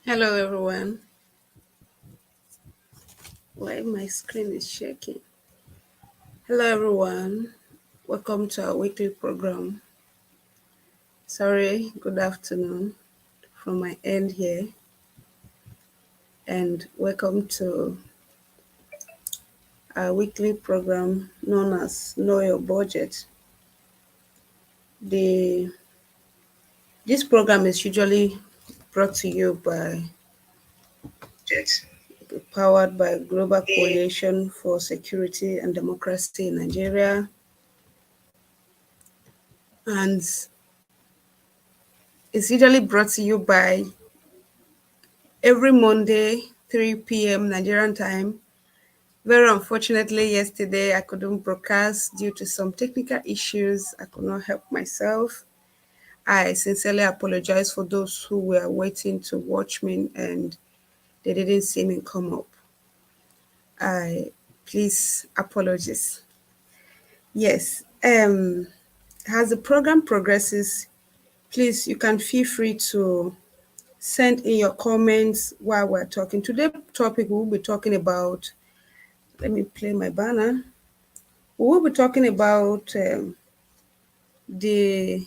Hello everyone. Why my screen is shaking? Hello everyone. Welcome to our weekly program. Sorry, good afternoon from my end here, and welcome to our weekly program known as Know Your Budget. The this program is usually brought to you by powered by Global Coalition for Security and Democracy in Nigeria, and it's usually brought to you by every Monday, 3 p.m. Nigerian time. Very unfortunately, yesterday I couldn't broadcast due to some technical issues. I could not help myself. I sincerely apologize for those who were waiting to watch me and they didn't see me come up. I please apologies. Yes. As the program progresses, please you can feel free to send in your comments while we're talking. Today's topic we'll be talking about. Let me play my banner. We will be talking about the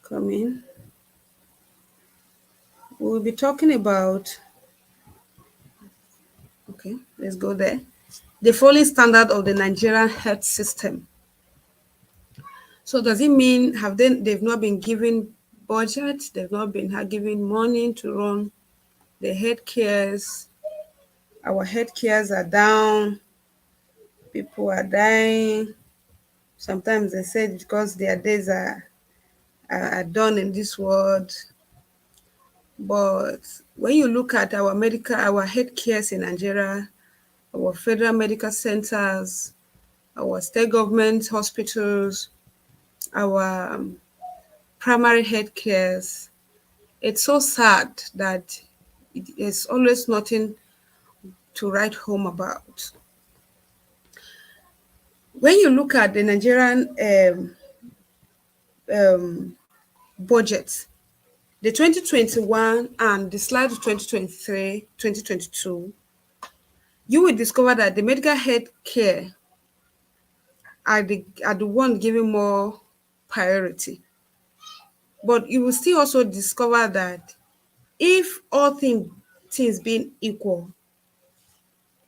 coming. We will be talking about. Okay, let's go there. The falling standard of the Nigerian health system. So does it mean they've not been given budget? They've not been given money to run the health cares. Our health cares are down. People are dying. Sometimes they say because their days are done in this world. But when you look at our health cares in Nigeria, our federal medical centers, our state government hospitals, our primary health cares, it's so sad that there's always nothing to write home about. When you look at the Nigerian um, budget, the 2021 and the slide of 2023, 2022, you will discover that the medical health care are the one giving more priority. But you will still also discover that if all things being equal,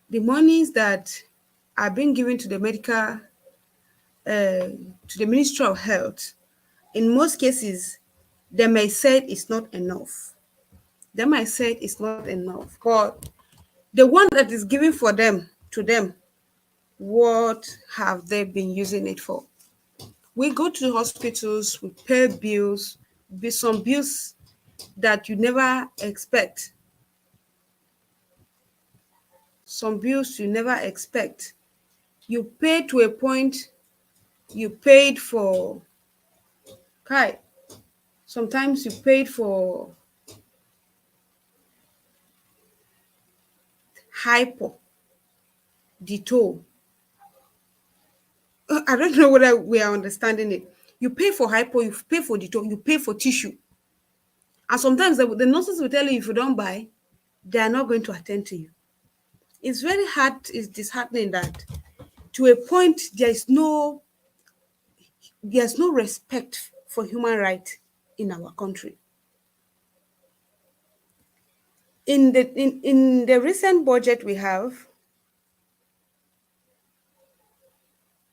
the monies that are being given to the to the Ministry of Health, in most cases, they may say it's not enough. They might say it's not enough, but the one that is given for them to them, what have they been using it for? We go to hospitals, we pay bills, be some bills that you never expect. Some bills you never expect. You pay to a point, you paid for Kai. Sometimes you paid for hypo, detour. I don't know whether we are understanding it. You pay for hypo, you pay for detour, you pay for tissue. And sometimes the nurses will tell you if you don't buy, they are not going to attend to you. It's very hard, it's disheartening that to a point there's no respect for human rights in our country. In the recent budget we have,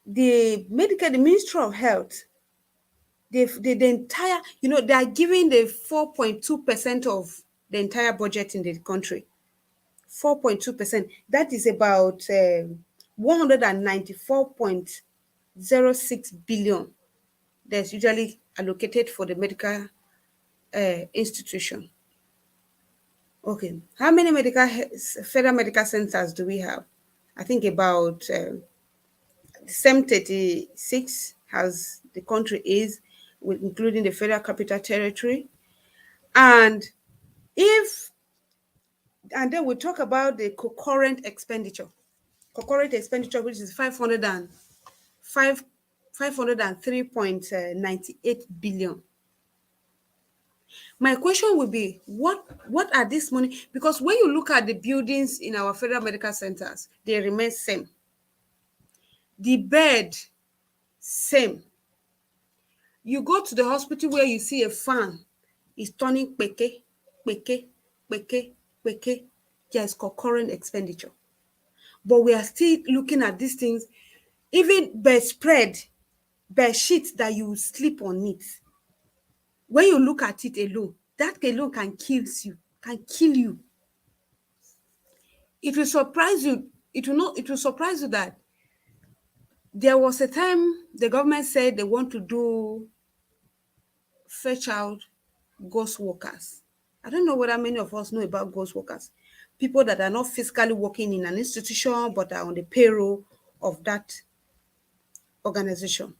the Ministry of Health, the entire, they are giving the 4.2% of the entire budget in the country. 4.2%. That is about 194.06 billion that's usually allocated for the medical institution. Okay, how many federal medical centers do we have? I think about the same 36 as the country is, including the Federal Capital Territory. And if and then we talk about the concurrent expenditure. Concurrent expenditure, which is 503.98 billion. My question would be, what are this money? Because when you look at the buildings in our federal medical centers, they remain same. The bed, same. You go to the hospital where you see a fan is turning peke, peke, peke, peke. There is concurrent expenditure. But we are still looking at these things. Even bedspread, bed sheets that you sleep on it. When you look at it alone, that alone can kill you, can kill you. It will surprise you. It will surprise you that there was a time the government said they want to do fetch out ghost workers. I don't know whether many of us know about ghost workers. People that are not physically working in an institution but are on the payroll of that organization.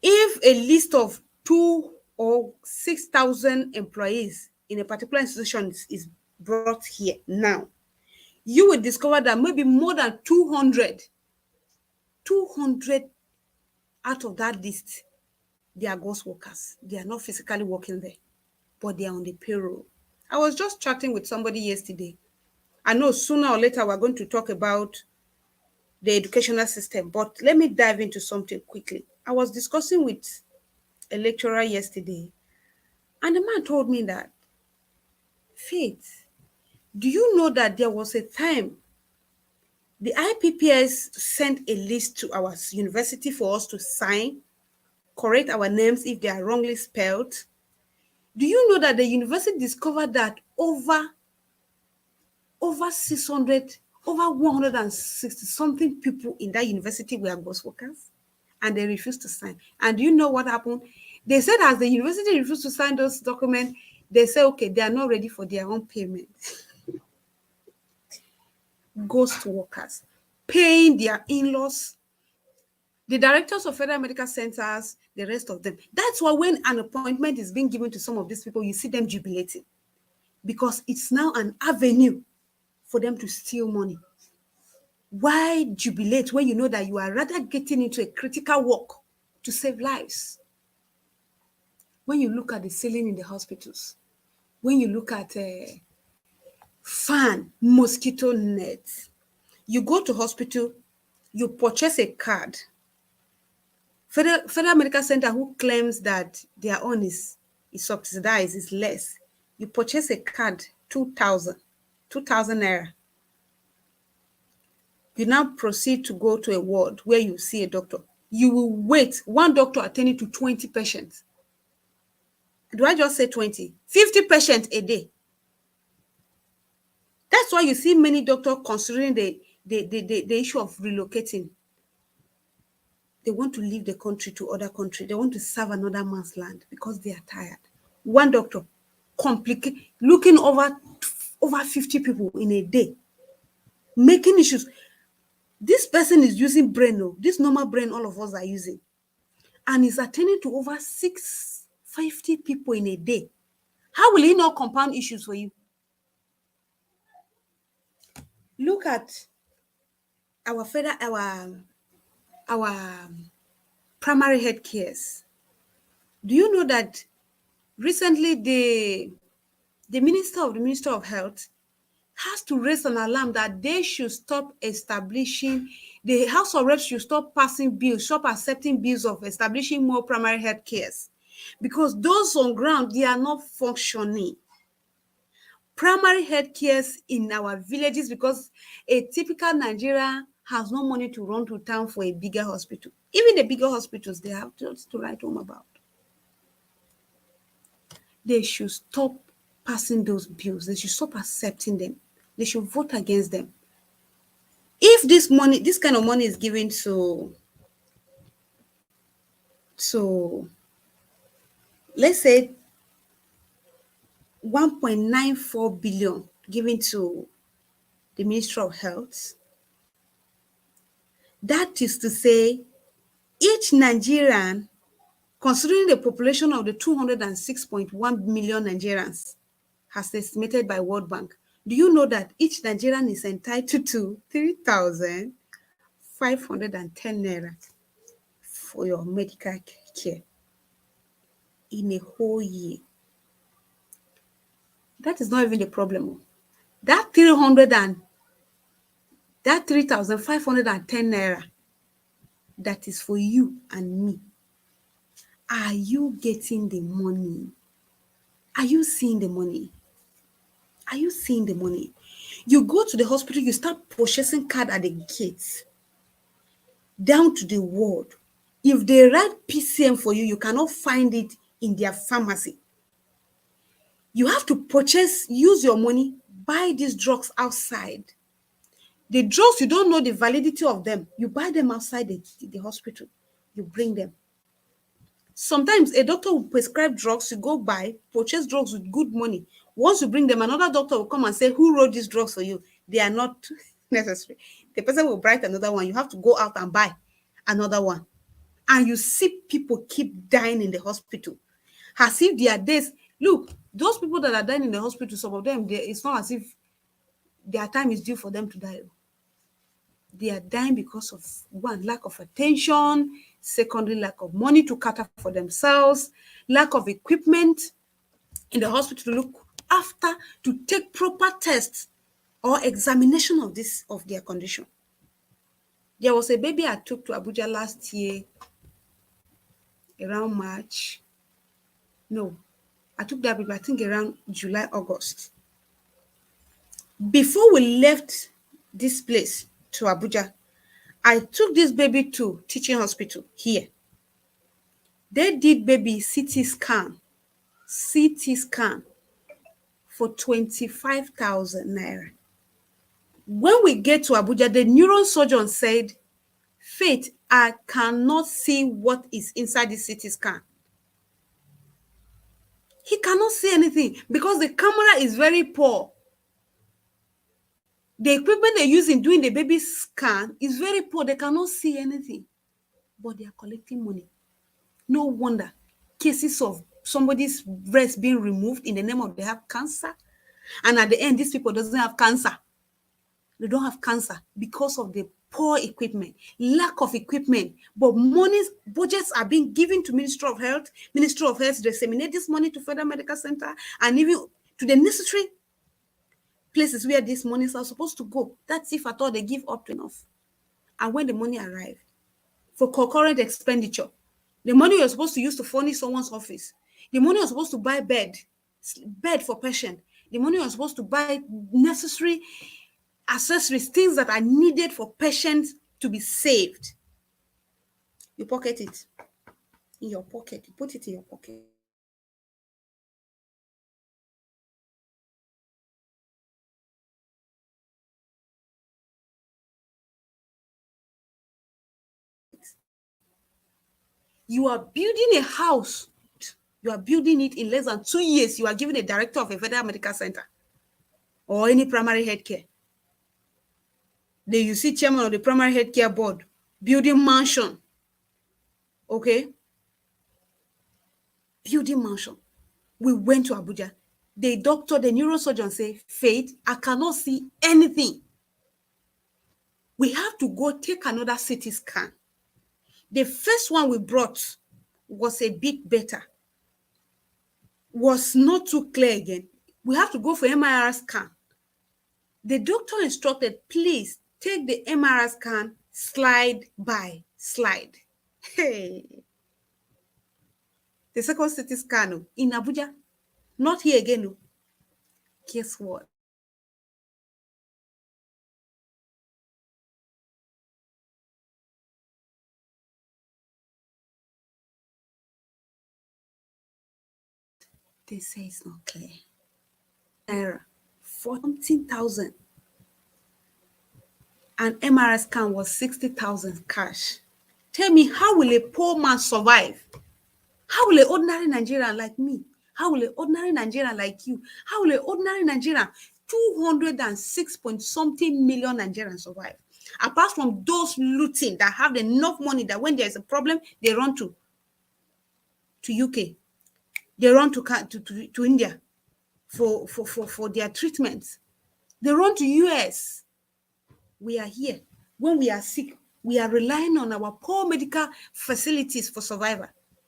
If a list of 2 or 6,000 employees in a particular institution is brought here now, you will discover that maybe more than 200 out of that list, they are ghost workers. They are not physically working there, but they are on the payroll. I was just chatting with somebody yesterday. I know sooner or later we're going to talk about the educational system, but let me dive into something quickly. I was discussing with a lecturer yesterday, and the man told me that, Faith, do you know that there was a time the IPPS sent a list to our university for us to sign, correct our names if they are wrongly spelled? Do you know that the university discovered that over 600, over 160 something people in that university were ghost workers, and they refused to sign? And do you know what happened? They said as the university refused to sign those documents, they said, okay, they are not ready for their own payment. Ghost workers paying their in-laws, the directors of federal medical centers, the rest of them. That's why when an appointment is being given to some of these people, you see them jubilating, because it's now an avenue for them to steal money. Why jubilate when you know that you are rather getting into a critical work to save lives? When you look at the ceiling in the hospitals, when you look at fan, mosquito nets, you go to hospital, you purchase a card. Federal Medical Center who claims that their own is subsidized, is less. You purchase a card, 2,000 naira. You now proceed to go to a ward where you see a doctor. You will wait, one doctor attending to 20 patients. Do I just say 20? 50 patients a day. That's why you see many doctors considering the issue of relocating. They want to leave the country to other country. They want to serve another man's land because they are tired. One doctor, looking over 50 people in a day, making issues. This person is using brain, this normal brain all of us are using, and is attending to over 650 people in a day. How will he not compound issues for you? Look at our our primary health cares. Do you know that recently the Minister of Health has to raise an alarm that they should stop establishing, the House of Reps should stop passing bills, stop accepting bills of establishing more primary health cares, because those on ground, they are not functioning. Primary health cares in our villages, because a typical Nigerian has no money to run to town for a bigger hospital. Even the bigger hospitals, they have just to write home about. They should stop passing those bills. They should stop accepting them. They should vote against them. If this kind of money is given to let's say 1.94 billion given to the Ministry of Health, that is to say each Nigerian, considering the population of the 206.1 million Nigerians as estimated by World Bank, do you know that each Nigerian is entitled to 3,510 naira for your medical care in a whole year? That is not even the problem. That 300 and that 3,510 naira that is for you and me. Are you getting the money? Are you seeing the money? Are you seeing the money? You go to the hospital, you start purchasing card at the gates, down to the ward. If they write PCM for you, you cannot find it in their pharmacy. You have to purchase, use your money, buy these drugs outside. The drugs, you don't know the validity of them. You buy them outside the hospital. You bring them. Sometimes a doctor will prescribe drugs, you go buy, purchase drugs with good money. Once you bring them, another doctor will come and say, who wrote these drugs for you? They are not necessary. The person will write another one. You have to go out and buy another one. And you see people keep dying in the hospital. As if their days, look, those people that are dying in the hospital, some of them, it's not as if their time is due for them to die. They are dying because of one, lack of attention, secondly, lack of money to cater for themselves, lack of equipment in the hospital to look after, to take proper tests or examination of their condition. There was a baby I took to Abuja last year around March. No, I took that baby, I think around July, August. Before we left this place to Abuja, I took this baby to teaching hospital here. They did baby CT scan for 25,000 naira. When we get to Abuja, the neurosurgeon said, Faith, I cannot see what is inside the CT scan. He cannot see anything because the camera is very poor. The equipment they use in doing the baby scan is very poor. They cannot see anything. But they are collecting money. No wonder cases of somebody's breast being removed in the name of they have cancer. And at the end, these people doesn't have cancer. They don't have cancer because of the poor equipment, lack of equipment. But budgets are being given to Ministry of Health. Ministry of Health disseminate this money to Federal Medical Center and even to the necessary places where these monies are supposed to go. That's if at all they give up enough. And when the money arrives for concurrent expenditure, the money you're supposed to use to furnish someone's office, the money you're supposed to buy bed for patient, the money you're supposed to buy necessary accessories, things that are needed for patients to be saved. You pocket it in your pocket. You put it in your pocket. You are building a house. You are building it in less than 2 years. You are giving a director of a federal medical center or any primary healthcare. Then you see chairman of the primary healthcare board building mansion. Okay? Building mansion. We went to Abuja. The doctor, the neurosurgeon said, Faith, I cannot see anything. We have to go take another CT scan. The first one we brought was a bit better, was not too clear again. We have to go for MRI scan. The doctor instructed, please take the MRI scan slide by slide. Hey. The second CT scan in Abuja, not here again. Guess what? They say it's not clear. Naira, 14,000. And MRI scan was 60,000 cash. Tell me, how will a poor man survive? How will an ordinary Nigerian like me? How will an ordinary Nigerian like you? How will an ordinary Nigerian, 206 point something million Nigerians survive? Apart from those looting that have enough money that when there's a problem, they run to UK. They run to India for their treatments. They run to US. We are here. When we are sick, we are relying on our poor medical facilities for survival.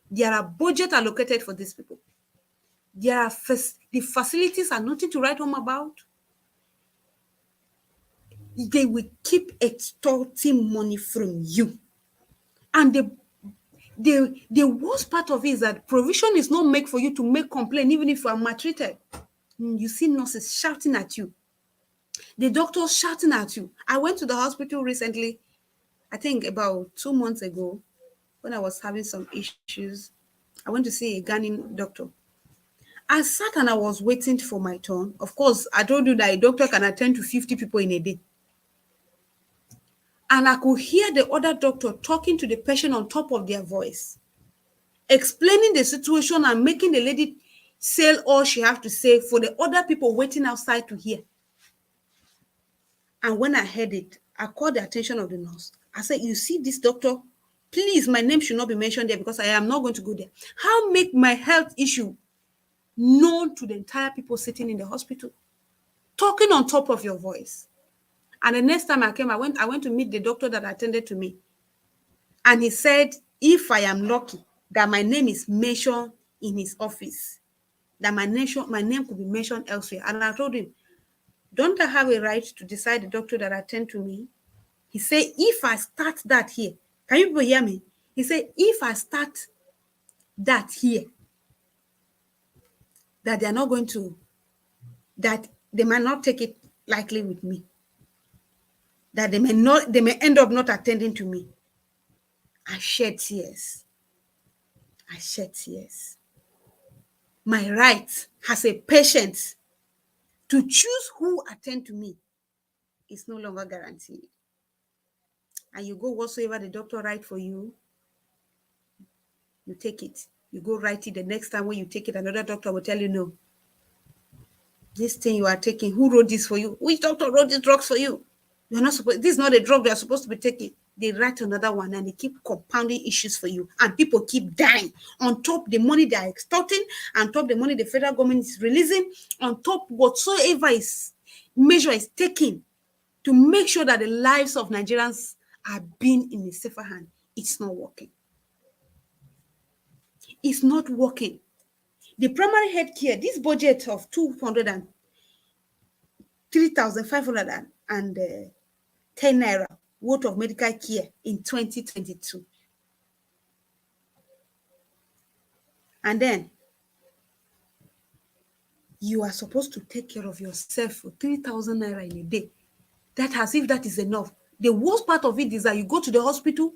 There are budgets allocated for these people. The facilities are nothing to write home about. They will keep extorting money from you. And the worst part of it is that provision is not made for you to make complaint, even if you are maltreated. You see nurses shouting at you, the doctors shouting at you. I went to the hospital recently, I think about 2 months ago, when I was having some issues. I went to see a Ghanaian doctor. I sat and I was waiting for my turn. Of course, I told you that a doctor can attend to 50 people in a day. And I could hear the other doctor talking to the patient on top of their voice, explaining the situation and making the lady say all she has to say for the other people waiting outside to hear. And when I heard it, I called the attention of the nurse. I said, you see this doctor? Please, my name should not be mentioned there because I am not going to go there. How make my health issue known to the entire people sitting in the hospital? Talking on top of your voice. And the next time I came, I went to meet the doctor that attended to me. And he said, if I am lucky, that my name is mentioned in his office, that my name could be mentioned elsewhere. And I told him, don't I have a right to decide the doctor that attend to me? He said, if I start that here, can you people hear me? He said, if I start that here, that they are not going to, that they might not take it lightly with me, that they may end up not attending to me. I shed tears. I shed tears. My right as a patient to choose who attend to me is no longer guaranteed. And you go whatsoever the doctor write for you, you take it. You go write it. The next time when you take it, another doctor will tell you, no, this thing you are taking, who wrote this for you? Which doctor wrote these drugs for you? You're not supposed, this is not a drug they are supposed to be taking. They write another one and they keep compounding issues for you. And people keep dying on top the money they are extorting, on top the money the federal government is releasing, on top whatsoever is measure is taken to make sure that the lives of Nigerians are being in a safer hand. It's not working. It's not working. The primary health care, this budget of 3,510 naira worth of medical care in 2022. And then you are supposed to take care of yourself for 3,000 naira in a day. That as if that is enough. The worst part of it is that you go to the hospital,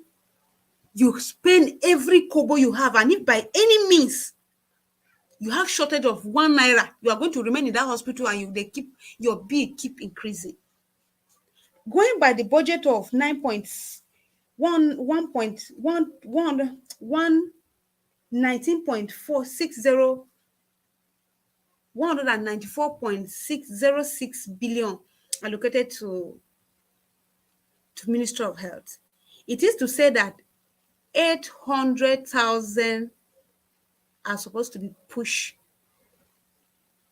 you spend every kobo you have, and if by any means you have shortage of 1 naira, you are going to remain in that hospital and your bill keep increasing. Going by the budget of 194.606 billion allocated to Ministry of Health, it is to say that 800,000 are supposed to be pushed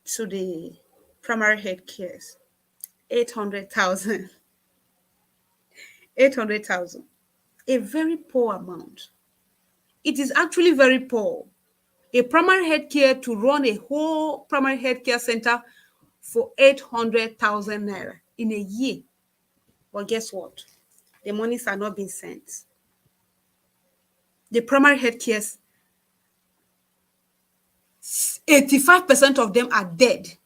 to the primary health cares. 800,000. 800,000. A very poor amount. It is actually very poor. A primary health care to run a whole primary health care center for 800,000 naira in a year. But guess what? The monies are not being sent. The primary health cares, 85% of them are dead.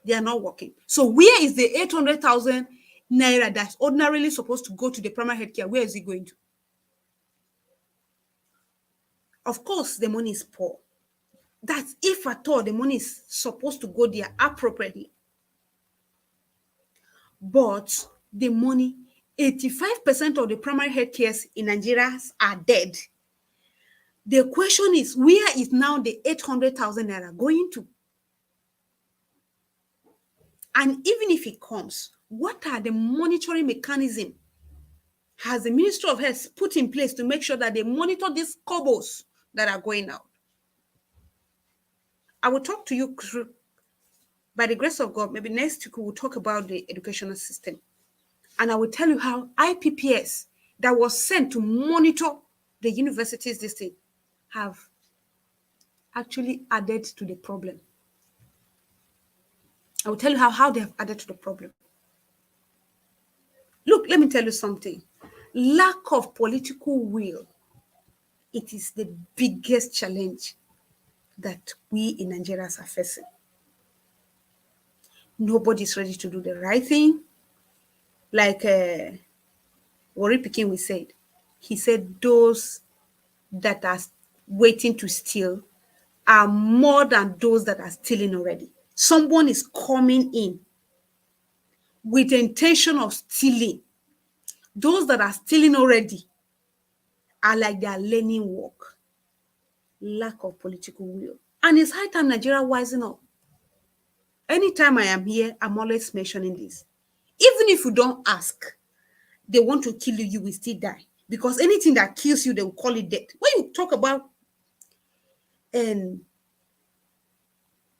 They are not working. So where is the 800,000 naira that's ordinarily supposed to go to the primary health care? Where is it going to? Of course, the money is poor. That's if at all the money is supposed to go there appropriately. But the money, 85% of the primary health cares in Nigeria are dead. The question is, where is now the 800,000 naira going to? And even if it comes, what are the monitoring mechanism has the Ministry of Health put in place to make sure that they monitor these cobbles that are going out? I will talk to you by the grace of God. Maybe next week we'll talk about the educational system. And I will tell you how IPPS that was sent to monitor the universities this thing have actually added to the problem. I will tell you how they have added to the problem. Look, let me tell you something. Lack of political will, it is the biggest challenge that we in Nigeria are facing. Nobody's ready to do the right thing. Like Wari Pikin we said, he said those that are waiting to steal are more than those that are stealing already. Someone is coming in with the intention of stealing. Those that are stealing already are like they are learning work. Lack of political will. And it's high time Nigeria wising up. Anytime I am here, I'm always mentioning this. Even if you don't ask, they want to kill you, you will still die. Because anything that kills you, they will call it death. When you talk about an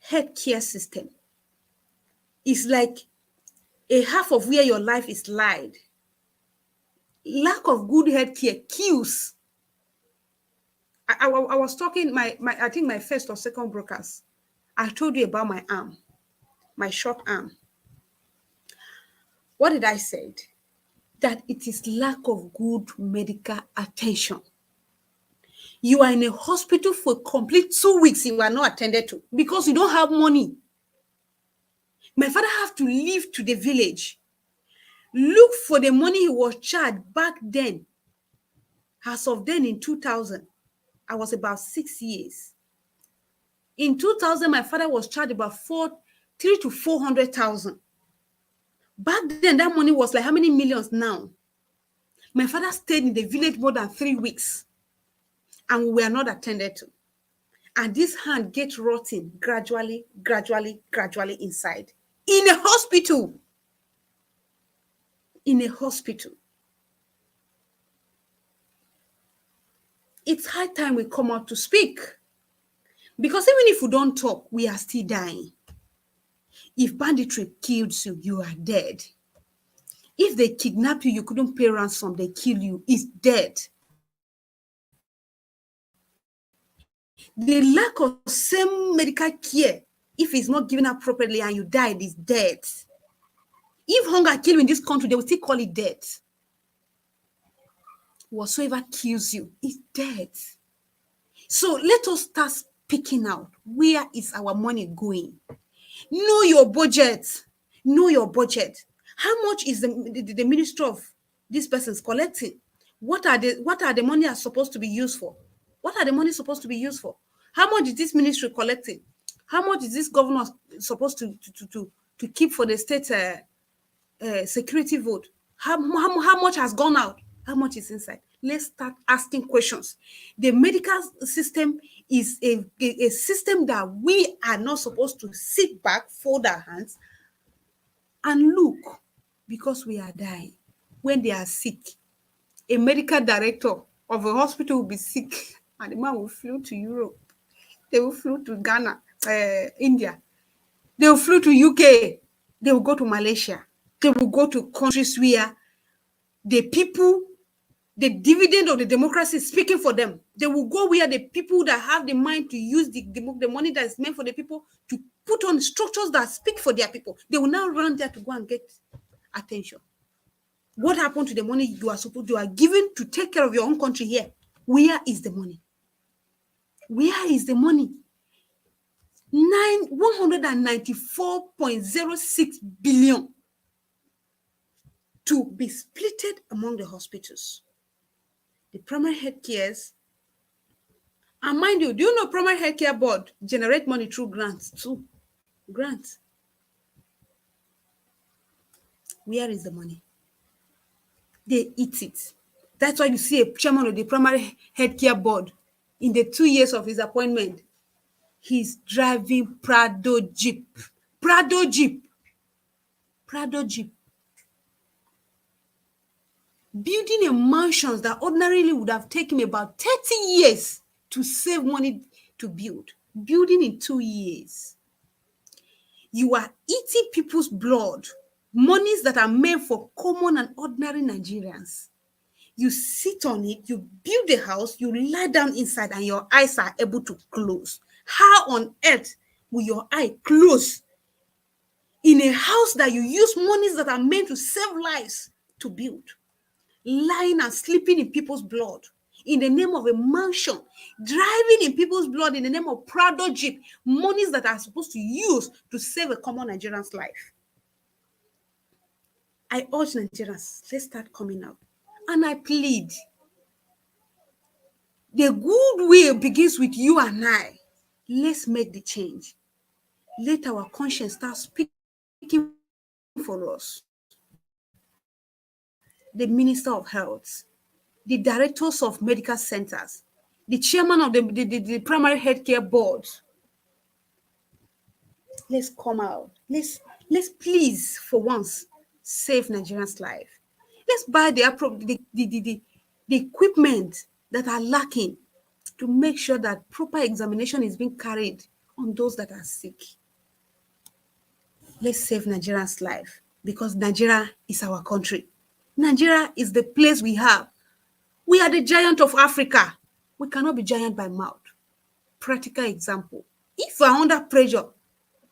healthcare system, it's like a half of where your life is lied. Lack of good healthcare kills. I was talking, I think my first or second broadcast, I told you about my arm, my short arm. What did I say? That it is lack of good medical attention. You are in a hospital for complete 2 weeks, you are not attended to because you don't have money. My father have to leave to the village, look for the money he was charged back then. As of then in 2000, I was about 6 years. In 2000, my father was charged about 3 to 400,000. Back then, that money was like how many millions now? My father stayed in the village more than 3 weeks, and we were not attended to. And this hand gets rotting gradually inside. In a hospital. In a hospital. It's high time we come out to speak. Because even if we don't talk, we are still dying. If banditry kills you, you are dead. If they kidnap you, you couldn't pay ransom, they kill you, it's dead. The lack of same medical care, if it's not given up properly and you die, it is death. If hunger kills you in this country, they will still call it death. Whatsoever kills you is death. So let us start speaking out. Where is our money going? Know your budget. Know your budget. How much is the ministry of these persons collecting? What are the money are supposed to be used for? What are the money supposed to be used for? How much is this ministry collecting? How much is this governor supposed to keep for the state security vote? How much has gone out? How much is inside? Let's start asking questions. The medical system is a system that we are not supposed to sit back, fold our hands, and look, because we are dying. When they are sick, a medical director of a hospital will be sick, and the man will fly to Europe. They will fly to Ghana, India. They will fly to UK. They will go to Malaysia. They will go to countries where the people, the dividend of the democracy is speaking for them. They will go where the people that have the mind to use the money that is meant for the people to put on structures that speak for their people. They will now run there to go and get attention. What happened to the money you are given to take care of your own country here? Where is the money? Where is the money? 194.06 billion to be splitted among the hospitals. The primary health cares, and mind you, do you know primary health care board generate money through grants too? Grants. Where is the money? They eat it. That's why you see a chairman of the primary health care board in the 2 years of his appointment, he's driving Prado Jeep. Prado Jeep. Prado Jeep. Building a mansions that ordinarily would have taken about 30 years to save money to build. Building in 2 years. You are eating people's blood. Monies that are meant for common and ordinary Nigerians. You sit on it, you build the house, you lie down inside, and your eyes are able to close. How on earth will your eye close in a house that you use monies that are meant to save lives to build, lying and sleeping in people's blood in the name of a mansion, driving in people's blood in the name of Prado Jeep, monies that are supposed to use to save a common Nigerian's life. I urge Nigerians, let's start coming out. And I plead, the goodwill begins with you and I. Let's make the change. Let our conscience start speaking for us. The Minister of Health, the directors of medical centers, the chairman of the primary healthcare board. Let's come out. Let's please, for once, save Nigerians' life. Let's buy the equipment that are lacking to make sure that proper examination is being carried on those that are sick. Let's save Nigerians' life because Nigeria is our country. Nigeria is the place we have. We are the giant of Africa. We cannot be giant by mouth. Practical example. If you are under pressure,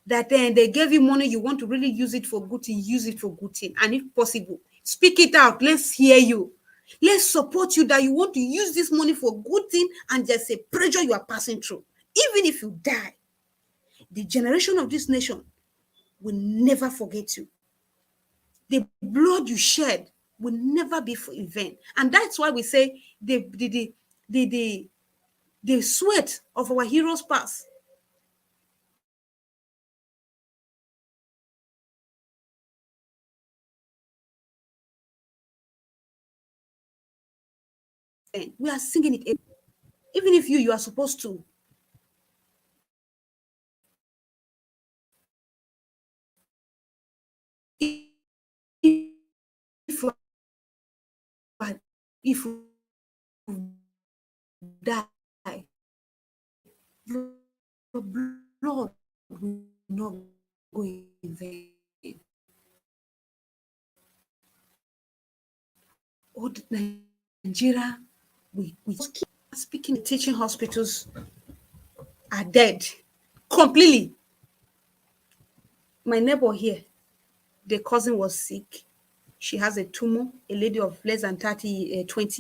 that they gave you money, you want to really use it for good thing, use it for good thing. And if possible, speak it out. Let's hear you. Let's support you that you want to use this money for good thing and there's a pressure you are passing through. Even if you die, the generation of this nation will never forget you. The blood you shed will never be for in vain. And that's why we say the sweat of our heroes past we are singing it. Even if you are supposed to if you die, your blood will not go in vain. All Nigeria, we keep speaking. Teaching hospitals are dead completely. My neighbor here, the cousin was sick. She has a tumor, a lady of less than 20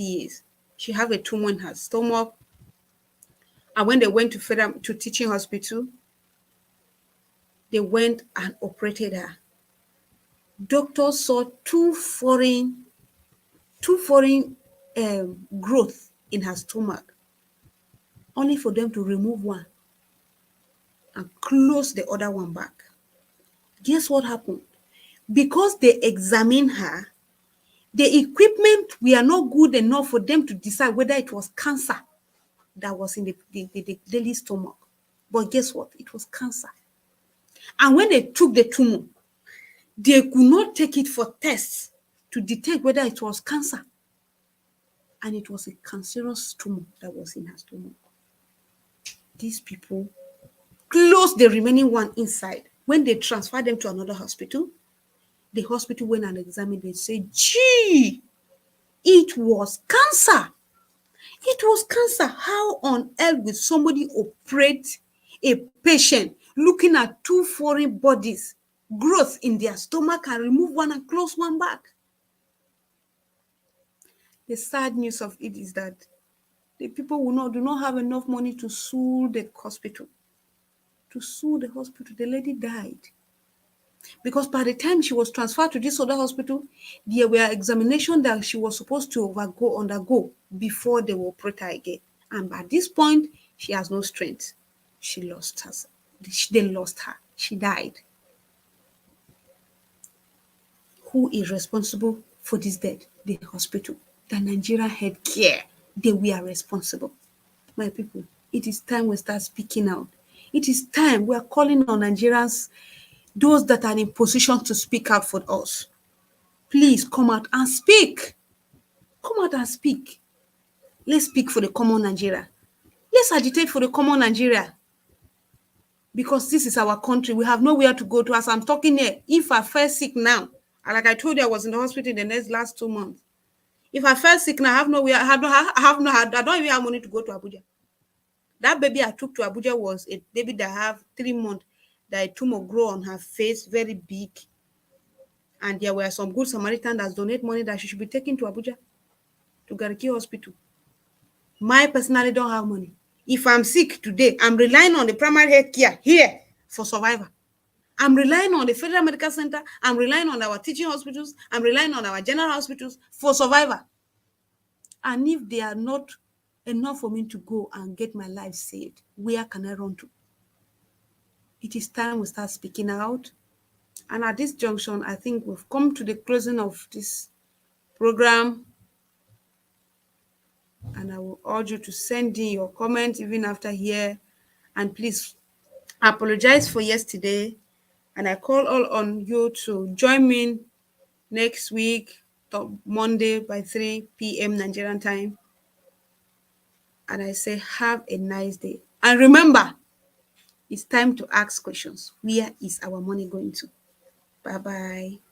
years. She have a tumor in her stomach. And when they went to teaching hospital, they went and operated her. Doctors saw two foreign growth in her stomach, only for them to remove one and close the other one back. Guess what happened? Because they examined her, the equipment were not good enough for them to decide whether it was cancer that was in the daily stomach. But guess what? It was cancer. And when they took the tumor, they could not take it for tests to detect whether it was cancer. And it was a cancerous tumor that was in her stomach. These people closed the remaining one inside. When they transferred them to another hospital, the hospital went and examined it and said, gee, it was cancer. It was cancer. How on earth will somebody operate a patient looking at two foreign bodies, growth in their stomach, and remove one and close one back? The sad news of it is that the people do not have enough money to sue the hospital. To sue the hospital. The lady died. Because by the time she was transferred to this other hospital, there were examinations that she was supposed to undergo before they will operate her again. And by this point, she has no strength. She lost her. They lost her. She died. Who is responsible for this death? The hospital. The Nigerian healthcare. They were responsible. My people, it is time we start speaking out. It is time we are calling on Nigerians, those that are in position to speak out for us. Please come out and speak. Come out and speak. Let's speak for the common Nigeria. Let's agitate for the common Nigeria. Because this is our country. We have nowhere to go to. As I'm talking here, if I fell sick now, and like I told you, I was in the hospital in the last 2 months. If I fell sick now, I have nowhere. I don't even have money to go to Abuja. That baby I took to Abuja was a baby that have 3 months. that a tumor grew on her face, very big, and there were some good Samaritan that donate money that she should be taken to Abuja, to Gariki Hospital. My personally don't have money. If I'm sick today, I'm relying on the primary health care here for survival. I'm relying on the Federal Medical Center. I'm relying on our teaching hospitals. I'm relying on our general hospitals for survival. And if they are not enough for me to go and get my life saved, where can I run to? It is time we start speaking out. And at this junction, I think we've come to the closing of this program. And I will urge you to send in your comments even after here. And please apologize for yesterday. And I call all on you to join me next week, Monday by 3 p.m. Nigerian time. And I say, have a nice day. And remember, it's time to ask questions. Where is our money going to? Bye bye.